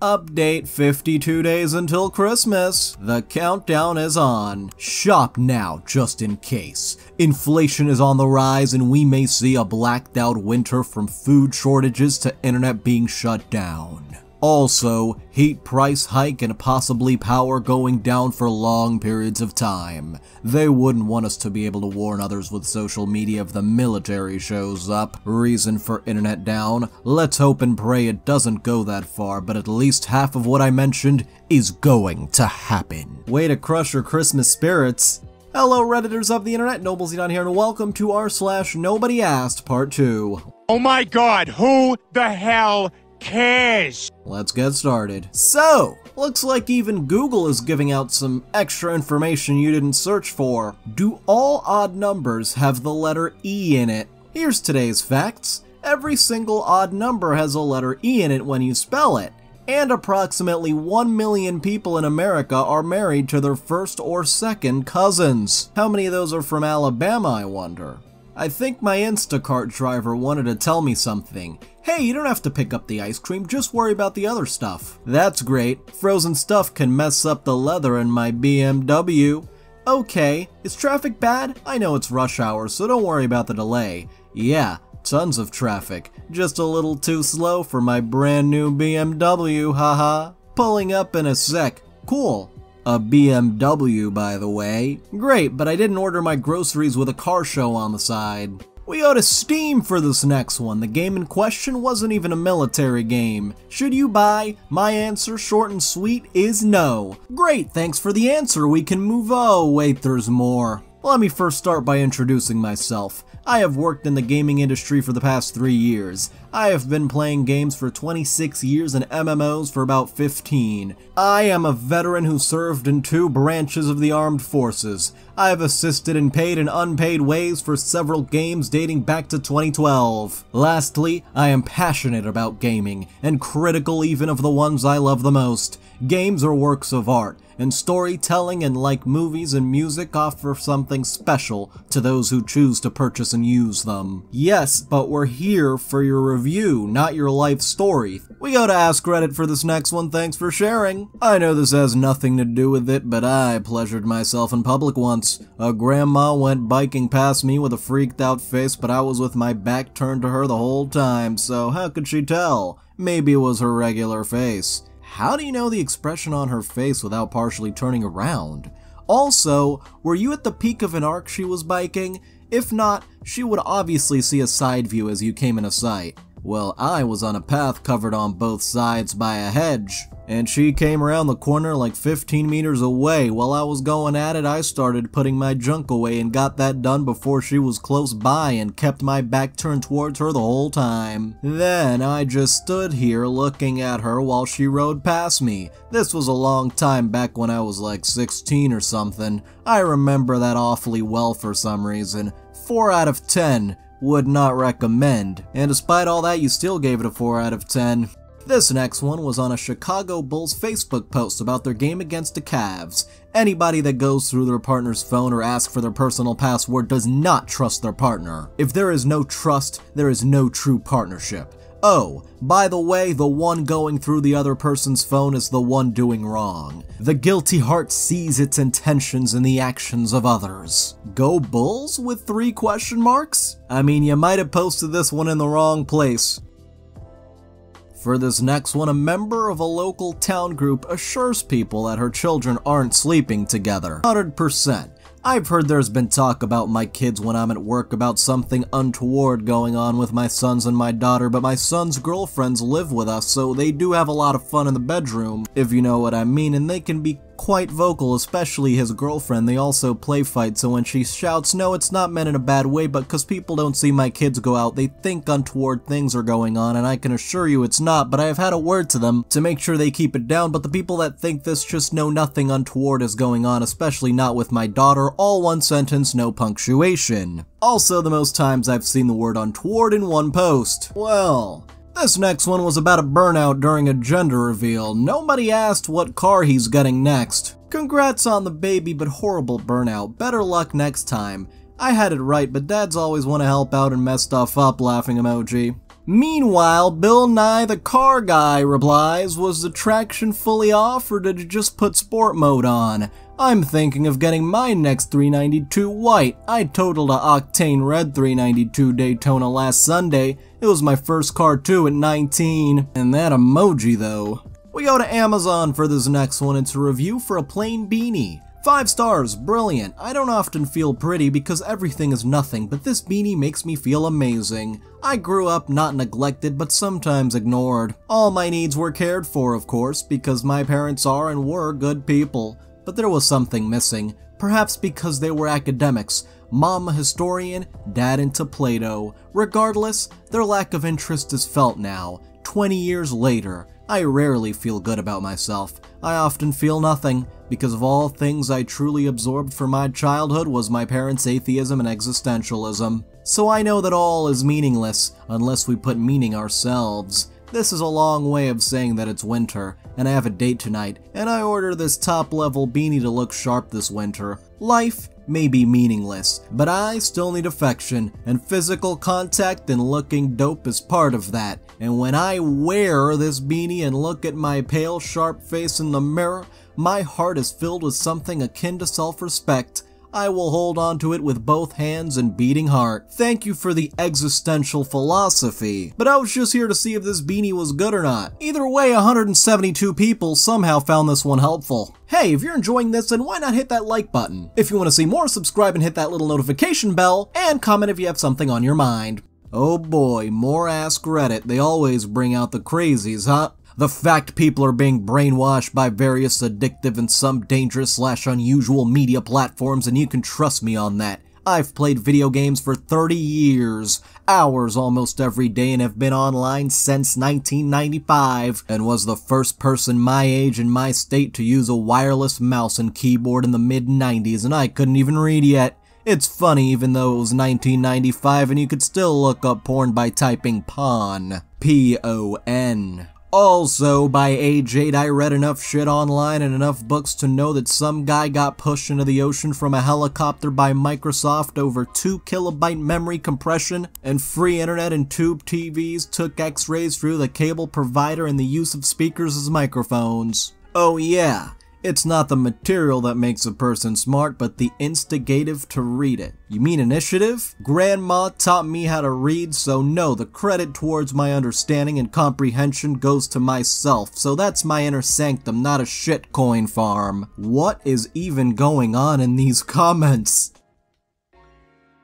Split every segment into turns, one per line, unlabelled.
Update: 52 days until Christmas. The countdown is on. Shop now, just in case. Inflation is on the rise and we may see a blacked out winter, from food shortages to internet being shut down. Also, heat price hike and possibly power going down for long periods of time. They wouldn't want us to be able to warn others with social media if the military shows up. Reason for internet down. Let's hope and pray it doesn't go that far, but at least half of what I mentioned is going to happen. Way to crush your Christmas spirits. Hello Redditors of the internet, Xenon here, and welcome to r/NobodyAsked Part 2.
Oh my god, who the hell cares?
Let's get started. So, looks like even Google is giving out some extra information you didn't search for. Do all odd numbers have the letter E in it? Here's today's facts. Every single odd number has a letter E in it when you spell it. And approximately 1 million people in America are married to their first or second cousins. How many of those are from Alabama, I wonder? I think my Instacart driver wanted to tell me something. Hey, you don't have to pick up the ice cream, just worry about the other stuff. That's great. Frozen stuff can mess up the leather in my BMW. Okay, is traffic bad? I know it's rush hour, so don't worry about the delay. Yeah, tons of traffic. Just a little too slow for my brand new BMW, haha. Pulling up in a sec. Cool. A BMW, by the way. Great, but I didn't order my groceries with a car show on the side. We go to Steam for this next one. The game in question wasn't even a military game. Should you buy? My answer, short and sweet, is no. Great, thanks for the answer. We can move on. Oh, wait, there's more. Let me first start by introducing myself. I have worked in the gaming industry for the past 3 years. I have been playing games for 26 years and MMOs for about 15. I am a veteran who served in 2 branches of the armed forces. I have assisted in paid and unpaid ways for several games dating back to 2012. Lastly, I am passionate about gaming, and critical even of the ones I love the most. Games are works of art, and storytelling, and like movies and music, offer something special to those who choose to purchase and use them. Yes, but we're here for your review, not your life story. We go to Ask Reddit for this next one, thanks for sharing. I know this has nothing to do with it, but I pleasured myself in public once. A grandma went biking past me with a freaked out face, but I was with my back turned to her the whole time, so how could she tell? Maybe it was her regular face. How do you know the expression on her face without partially turning around? Also, were you at the peak of an arc she was biking? If not, she would obviously see a side view as you came into sight. Well, I was on a path covered on both sides by a hedge, and she came around the corner like 15 meters away. While I was going at it, I started putting my junk away and got that done before she was close by and kept my back turned towards her the whole time. Then I just stood here looking at her while she rode past me. This was a long time back when I was like 16 or something. I remember that awfully well for some reason. 4 out of 10. Would not recommend. And despite all that, you still gave it a 4 out of 10. This next one was on a Chicago Bulls Facebook post about their game against the Cavs. Anybody that goes through their partner's phone or asks for their personal password does not trust their partner. If there is no trust, there is no true partnership. Oh, by the way, the one going through the other person's phone is the one doing wrong. The guilty heart sees its intentions in the actions of others. Go Bulls with 3 question marks? I mean, you might have posted this one in the wrong place. For this next one, a member of a local town group assures people that her children aren't sleeping together. 100%. I've heard there's been talk about my kids when I'm at work about something untoward going on with my sons and my daughter, but my son's girlfriends live with us, so they do have a lot of fun in the bedroom, if you know what I mean, and they can be quite vocal, especially his girlfriend. They also play fight, so when she shouts, no, it's not meant in a bad way, but because people don't see my kids go out, they think untoward things are going on, and I can assure you it's not, but I have had a word to them to make sure they keep it down, but the people that think this just know nothing untoward is going on, especially not with my daughter. All one sentence, no punctuation. Also, the most times I've seen the word untoward in one post. Well, this next one was about a burnout during a gender reveal. Nobody asked what car he's getting next. Congrats on the baby, but horrible burnout. Better luck next time. I had it right, but dads always want to help out and mess stuff up, laughing emoji. Meanwhile, Bill Nye the Car Guy replies, was the traction fully off or did you just put sport mode on? I'm thinking of getting my next 392 white. I totaled a octane red 392 Daytona last Sunday. It was my first car too at 19. And that emoji though. We go to Amazon for this next one. It's a review for a plain beanie. 5 stars, brilliant. I don't often feel pretty because everything is nothing, but this beanie makes me feel amazing. I grew up not neglected, but sometimes ignored. All my needs were cared for, of course, because my parents are and were good people. But there was something missing, perhaps because they were academics. Mom a historian, dad into Plato. Regardless, their lack of interest is felt now. 20 years later, I rarely feel good about myself. I often feel nothing, because of all things I truly absorbed from my childhood was my parents' atheism and existentialism. So I know that all is meaningless, unless we put meaning ourselves. This is a long way of saying that it's winter, and I have a date tonight, and I order this top-level beanie to look sharp this winter. Life may be meaningless, but I still need affection, and physical contact and looking dope is part of that. And when I wear this beanie and look at my pale, sharp face in the mirror, my heart is filled with something akin to self-respect. I will hold on to it with both hands and beating heart. Thank you for the existential philosophy, but I was just here to see if this beanie was good or not. Either way, 172 people somehow found this one helpful. Hey, if you're enjoying this, then why not hit that like button? If you want to see more, subscribe and hit that little notification bell, and comment if you have something on your mind. Oh boy, more Ask Reddit. They always bring out the crazies, huh? The fact people are being brainwashed by various addictive and some dangerous/unusual media platforms, and you can trust me on that. I've played video games for 30 years, hours almost every day, and have been online since 1995, and was the first person my age and my state to use a wireless mouse and keyboard in the mid-90s, and I couldn't even read yet. It's funny, even though it was 1995 and you could still look up porn by typing PON. P-O-N. Also, by age 8, I read enough shit online and enough books to know that some guy got pushed into the ocean from a helicopter by Microsoft over 2 kilobyte memory compression, and free internet and tube TVs took x-rays through the cable provider and the use of speakers as microphones. Oh yeah. It's not the material that makes a person smart, but the instigative to read it. You mean initiative? Grandma taught me how to read, so no, the credit towards my understanding and comprehension goes to myself, so that's my inner sanctum, not a shitcoin farm. What is even going on in these comments?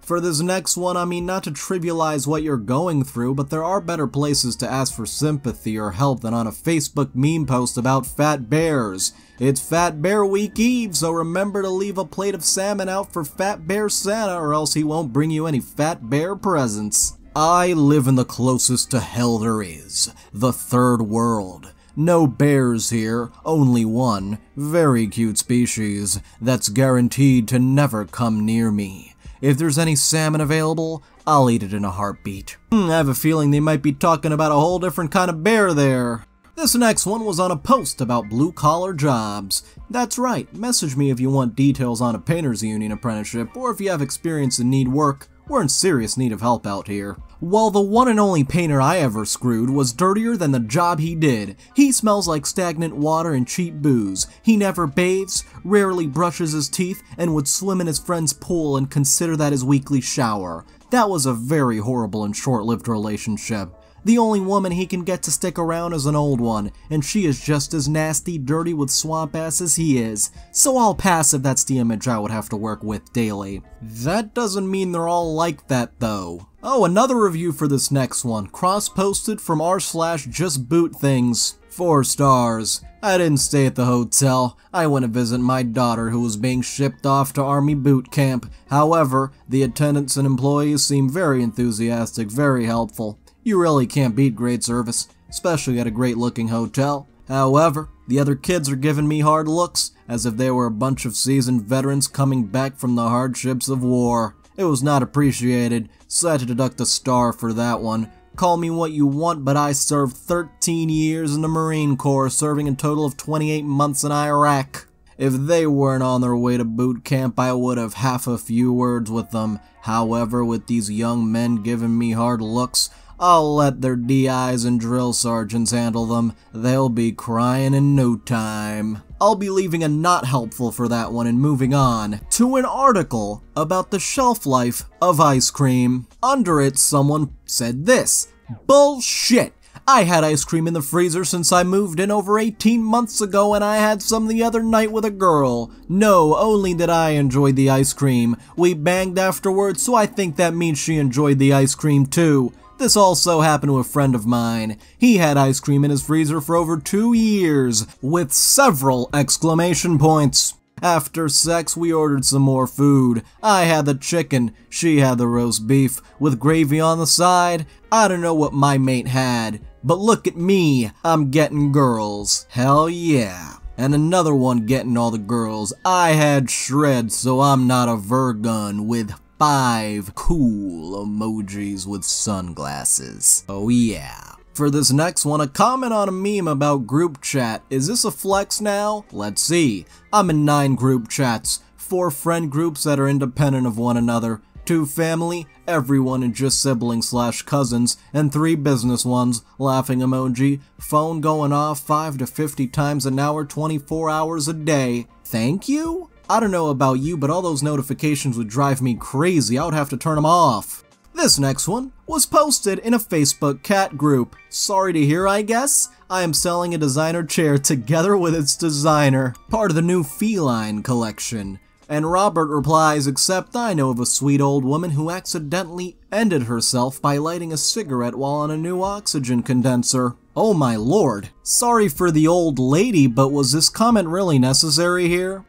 For this next one, I mean, not to trivialize what you're going through, but there are better places to ask for sympathy or help than on a Facebook meme post about fat bears. It's Fat Bear Week Eve, so remember to leave a plate of salmon out for Fat Bear Santa, or else he won't bring you any fat bear presents. I live in the closest to hell there is, the third world. No bears here, only one, very cute species, that's guaranteed to never come near me. If there's any salmon available, I'll eat it in a heartbeat. I have a feeling they might be talking about a whole different kind of bear there. This next one was on a post about blue-collar jobs. That's right, message me if you want details on a painters union apprenticeship, or if you have experience and need work. We're in serious need of help out here. While the one and only painter I ever screwed was dirtier than the job he did. He smells like stagnant water and cheap booze. He never bathes, rarely brushes his teeth, and would swim in his friend's pool and consider that his weekly shower. That was a very horrible and short-lived relationship. The only woman he can get to stick around is an old one, and she is just as nasty, dirty with swamp ass as he is. So I'll pass if that's the image I would have to work with daily. That doesn't mean they're all like that though. Oh, another review for this next one, cross-posted from r/justbootthings. 4 stars. I didn't stay at the hotel. I went to visit my daughter who was being shipped off to Army boot camp. However, the attendants and employees seemed very enthusiastic, very helpful. You really can't beat great service, especially at a great-looking hotel. However, the other kids are giving me hard looks, as if they were a bunch of seasoned veterans coming back from the hardships of war. It was not appreciated, so I had to deduct a star for that one. Call me what you want, but I served 13 years in the Marine Corps, serving a total of 28 months in Iraq. If they weren't on their way to boot camp, I would have half a few words with them. However, with these young men giving me hard looks, I'll let their DIs and drill sergeants handle them. They'll be crying in no time. I'll be leaving a not helpful for that one and moving on to an article about the shelf life of ice cream. Under it, someone said this: "Bullshit! I had ice cream in the freezer since I moved in over 18 months ago, and I had some the other night with a girl. No, only did I enjoy the ice cream. We banged afterwards, so I think that means she enjoyed the ice cream too. This also happened to a friend of mine. He had ice cream in his freezer for over 2 years, with several exclamation points. After sex, we ordered some more food. I had the chicken, she had the roast beef, with gravy on the side. I don't know what my mate had, but look at me, I'm getting girls. Hell yeah. And another one getting all the girls. I had shreds, so I'm not a Virgun, with 5 cool emojis with sunglasses. Oh yeah. For this next one, a comment on a meme about group chat. Is this a flex now? Let's see. I'm in 9 group chats, 4 friend groups that are independent of one another, 2 family, everyone and just siblings/cousins, and 3 business ones, laughing emoji, phone going off 5 to 50 times an hour, 24 hours a day. Thank you? I don't know about you, but all those notifications would drive me crazy. I would have to turn them off. This next one was posted in a Facebook cat group. Sorry to hear, I guess. I am selling a designer chair together with its designer, part of the new feline collection. And Robert replies, except I know of a sweet old woman who accidentally ended herself by lighting a cigarette while on a new oxygen condenser. Oh my lord. Sorry for the old lady, but was this comment really necessary here?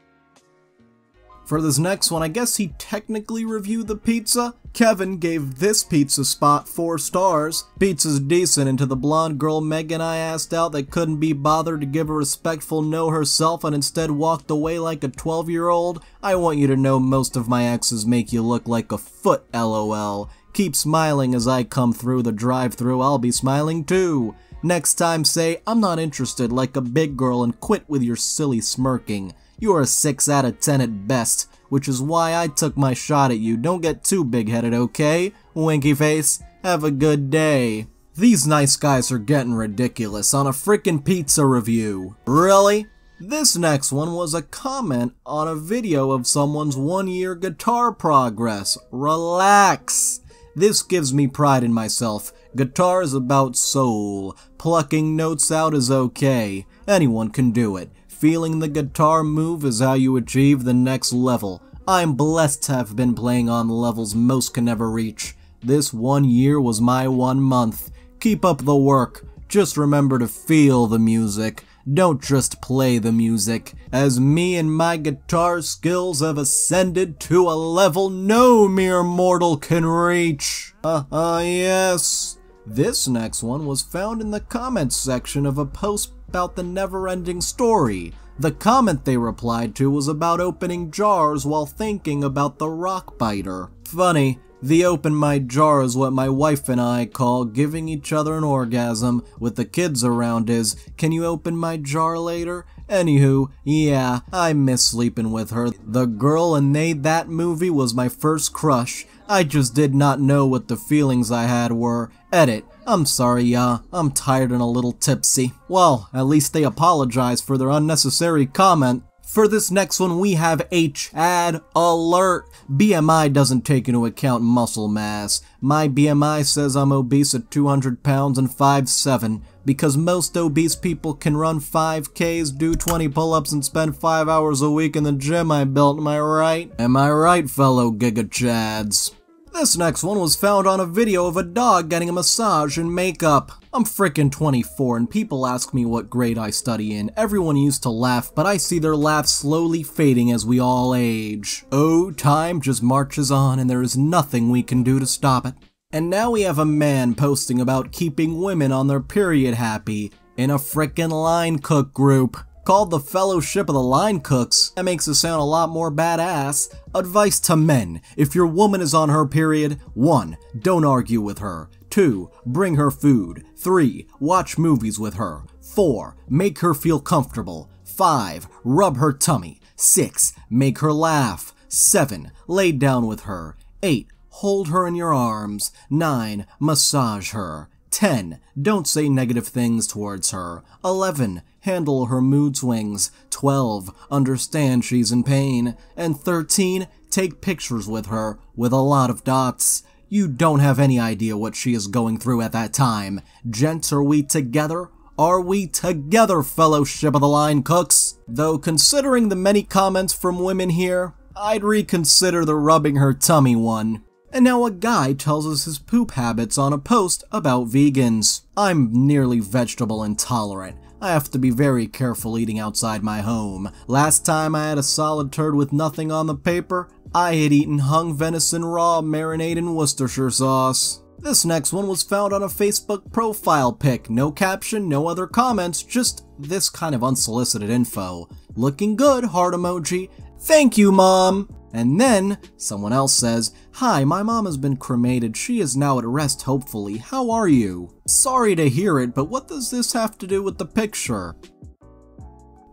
For this next one, I guess he technically reviewed the pizza. Kevin gave this pizza spot 4 stars. Pizza's decent, and to the blonde girl Megan I asked out that couldn't be bothered to give a respectful no herself and instead walked away like a 12-year-old, I want you to know most of my exes make you look like a foot, lol. Keep smiling as I come through the drive-thru, I'll be smiling too. Next time say, I'm not interested like a big girl and quit with your silly smirking. You are a 6 out of 10 at best, which is why I took my shot at you. Don't get too big-headed, okay? Winky face, have a good day. These nice guys are getting ridiculous on a frickin' pizza review. Really? This next one was a comment on a video of someone's 1-year guitar progress. Relax. This gives me pride in myself. Guitar is about soul. Plucking notes out is okay. Anyone can do it. Feeling the guitar move is how you achieve the next level. I'm blessed to have been playing on levels most can never reach. This 1 year was my 1 month. Keep up the work. Just remember to feel the music. Don't just play the music. As me and my guitar skills have ascended to a level no mere mortal can reach. Yes. This next one was found in the comments section of a post about the never-ending story. The comment they replied to was about opening jars while thinking about the rock biter. Funny, the open my jar is what my wife and I call giving each other an orgasm with the kids around is, can you open my jar later? Anywho, yeah, I miss sleeping with her. The girl in that movie was my first crush. I just did not know what the feelings I had were. Edit. I'm sorry, I'm tired and a little tipsy. Well, at least they apologized for their unnecessary comment. For this next one, we have a Chad alert. BMI doesn't take into account muscle mass. My BMI says I'm obese at 200 pounds and 5'7", because most obese people can run 5Ks, do 20 pull-ups, and spend 5 hours a week in the gym I built, am I right? Am I right, fellow Giga Chads? This next one was found on a video of a dog getting a massage and makeup. I'm frickin' 24 and people ask me what grade I study in. Everyone used to laugh, but I see their laughs slowly fading as we all age. Oh, time just marches on and there is nothing we can do to stop it. And now we have a man posting about keeping women on their period happy in a frickin' line cook group. Called the Fellowship of the Line Cooks. That makes it sound a lot more badass. Advice to men. If your woman is on her period, 1. Don't argue with her. 2. Bring her food. 3. Watch movies with her. 4. Make her feel comfortable. 5. Rub her tummy. 6. Make her laugh. 7. Lay down with her. 8. hold her in your arms. 9. Massage her. 10. Don't say negative things towards her. 11. Handle her mood swings. 12. Understand she's in pain. And 13. Take pictures with her with a lot of dots. You don't have any idea what she is going through at that time. Gents, are we together? Are we together, fellow ship of the line cooks? Though considering the many comments from women here, I'd reconsider the rubbing her tummy one. And now a guy tells us his poop habits on a post about vegans. I'm nearly vegetable intolerant. I have to be very careful eating outside my home. Last time I had a solid turd with nothing on the paper, I had eaten hung venison raw marinated in Worcestershire sauce. This next one was found on a Facebook profile pic. No caption, no other comments, just this kind of unsolicited info. Looking good, heart emoji. Thank you, Mom! And then, someone else says, "Hi, my mom has been cremated. She is now at rest, hopefully. How are you?" Sorry to hear it, but what does this have to do with the picture?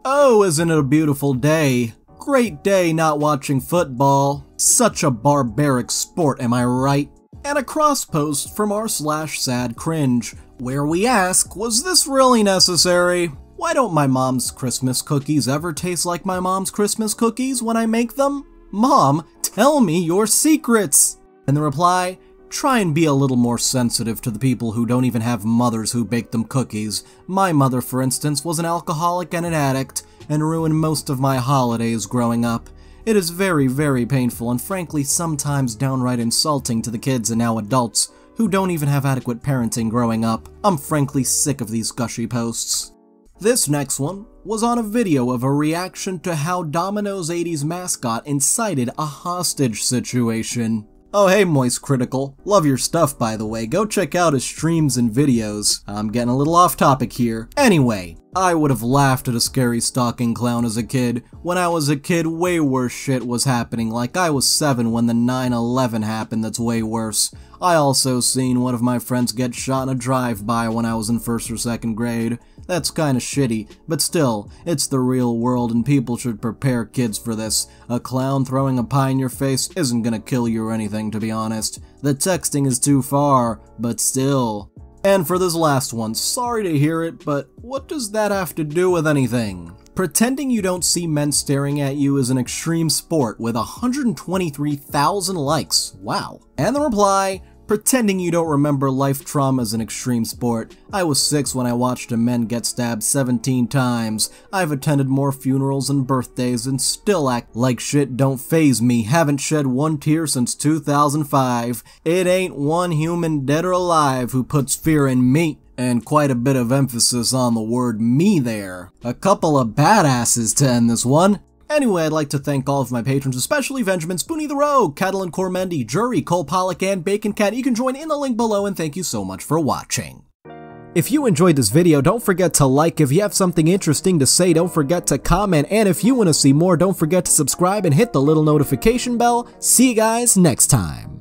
Oh, isn't it a beautiful day? Great day not watching football. Such a barbaric sport, am I right? And a cross post from r/sadcringe, where we ask, was this really necessary? Why don't my mom's Christmas cookies ever taste like my mom's Christmas cookies when I make them? Mom, tell me your secrets! And the reply, try and be a little more sensitive to the people who don't even have mothers who bake them cookies. My mother, for instance, was an alcoholic and an addict, and ruined most of my holidays growing up. It is very, very painful and frankly sometimes downright insulting to the kids and now adults who don't even have adequate parenting growing up. I'm frankly sick of these gushy posts. This next one was on a video of a reaction to how Domino's 80s mascot incited a hostage situation. Oh hey Moist Critical, love your stuff by the way, go check out his streams and videos. I'm getting a little off topic here. Anyway, I would have laughed at a scary stalking clown as a kid. When I was a kid, way worse shit was happening, like I was 7 when the 9/11 happened. That's way worse. I also seen one of my friends get shot in a drive-by when I was in 1st or 2nd grade. That's kinda shitty, but still, it's the real world and people should prepare kids for this. A clown throwing a pie in your face isn't gonna kill you or anything, to be honest. The texting is too far, but still. And for this last one, sorry to hear it, but what does that have to do with anything? Pretending you don't see men staring at you is an extreme sport with 123,000 likes. Wow. And the reply, pretending you don't remember life trauma is an extreme sport. I was 6 when I watched a man get stabbed 17 times. I've attended more funerals and birthdays and still act like shit don't faze me. Haven't shed one tear since 2005. It ain't one human dead or alive who puts fear in me. And quite a bit of emphasis on the word me there. A couple of badasses to end this one. Anyway, I'd like to thank all of my patrons, especially Benjamin, Spoonie the Rogue, Catalan Cormendi, Jury, Cole Pollock, and Bacon Cat. You can join in the link below, and thank you so much for watching. If you enjoyed this video, don't forget to like. If you have something interesting to say, don't forget to comment. And if you want to see more, don't forget to subscribe and hit the little notification bell. See you guys next time.